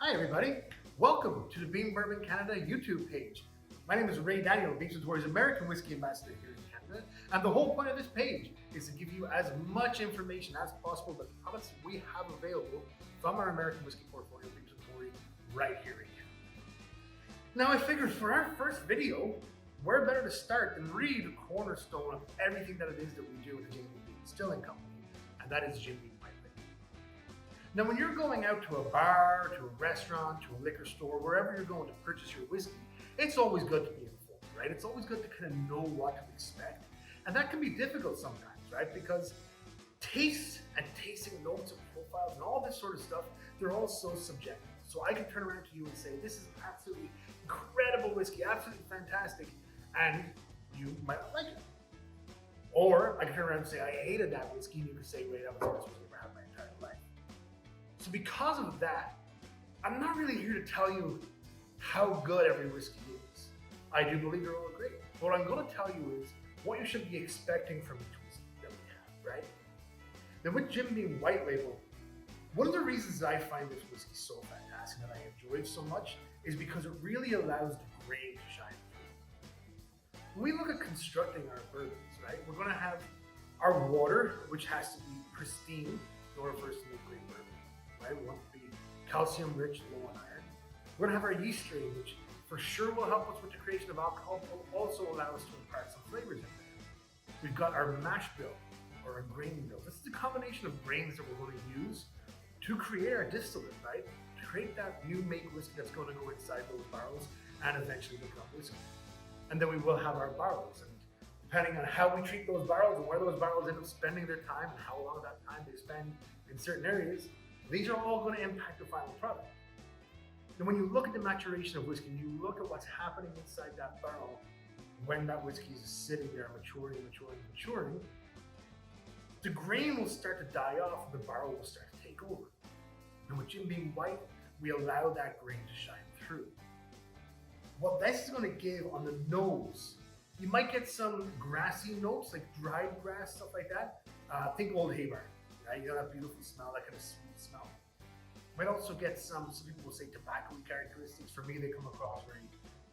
Hi everybody, welcome to the Beam Bourbon Canada YouTube page. My name is Ray Daniel, Beams and Tories American Whiskey Ambassador here in Canada, and the whole point of this page is to give you as much information as possible about the products we have available from our American whiskey portfolio, Beams and Tories, right here in Canada. Now I figured for our first video, where better to start than read the cornerstone of everything that it is that we do at the Jim Beam Distilling Company, and that is Jim Beam White Label. Now, when you're going out to a bar, to a restaurant, to a liquor store, wherever you're going to purchase your whiskey, it's always good to be informed, right? It's always good to kind of know what to expect. And that can be difficult sometimes, right? Because tastes and tasting notes and profiles and all this sort of stuff, they're all so subjective. So I can turn around to you and say, this is absolutely incredible whiskey, absolutely fantastic, and you might not like it. Or I can turn around and say, I hated that whiskey, and you can say, wait, that was the worst whiskey I've ever had my entire life. So because of that, I'm not really here to tell you how good every whiskey is. I do believe they're all great. What I'm going to tell you is what you should be expecting from each whiskey that we have, right? Now with Jim Beam White Label, one of the reasons that I find this whiskey so fantastic and that I enjoy it so much is because it really allows the grain to shine through. When we look at constructing our bourbons, right, we're going to have our water, which has to be pristine in order for us to make great bourbon. Right? We want to be calcium rich, low on iron. We're going to have our yeast strain, which for sure will help us with the creation of alcohol, but will also allow us to impart some flavors in there. We've got our mash bill, or our grain bill. This is the combination of grains that we're going to use to create our distillate, right? To create that new make whiskey that's going to go inside those barrels and eventually become whiskey. And then we will have our barrels. And depending on how we treat those barrels and where those barrels end up spending their time and how long that time they spend in certain areas, these are all going to impact the final product. And when you look at the maturation of whiskey, and you look at what's happening inside that barrel when that whiskey is sitting there maturing, the grain will start to die off and the barrel will start to take over. And with Jim Beam White, we allow that grain to shine through. What this is going to give on the nose, you might get some grassy notes like dried grass, stuff like that. Think Old Haybarn. Right? You know that beautiful smell, that kind of sweet smell. Might also get some people will say tobacco characteristics. For me, they come across very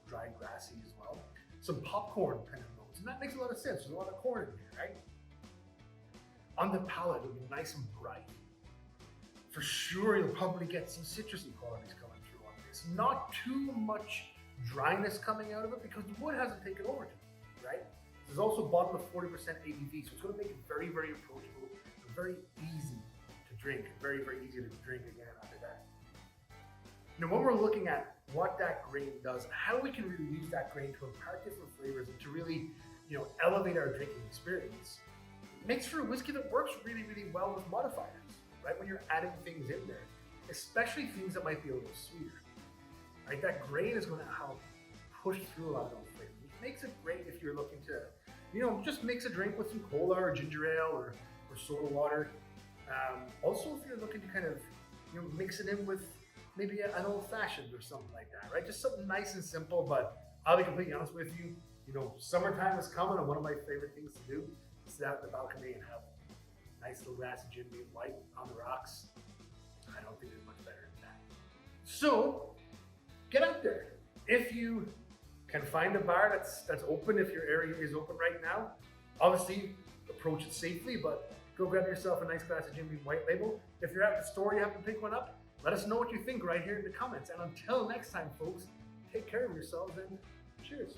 dry, grassy as well. Some popcorn kind of notes, and that makes a lot of sense. There's a lot of corn in here, right? On the palate, it'll be nice and bright. For sure, you'll probably get some citrusy qualities coming through on this. Not too much dryness coming out of it because the wood hasn't taken over to it, right? There's also bottom of 40% ABV, so it's going to make it very, very approachable. Very easy to drink, very, very easy to drink again after that. Now, when we're looking at what that grain does, how we can really use that grain to impart different flavors and to really, elevate our drinking experience, it makes for a whiskey that works really, really well with modifiers, right? When you're adding things in there, especially things that might be a little sweeter, right? That grain is going to help push through a lot of those flavors, which makes it great if you're looking to, just mix a drink with some cola or ginger ale or soda water. Also, if you're looking to kind of mix it in with maybe an old fashioned or something like that, right? Just something nice and simple. But I'll be completely honest with you, summertime is coming, and one of my favorite things to do is sit out in the balcony and have a nice little glass of Jim Beam White on the rocks. I don't think there's much better than that. So get out there. If you can find a bar that's open, if your area is open right now, obviously approach it safely, but go grab yourself a nice glass of Jim Beam White Label. If you're at the store, you have to pick one up. Let us know what you think right here in the comments. And until next time, folks, take care of yourselves and cheers.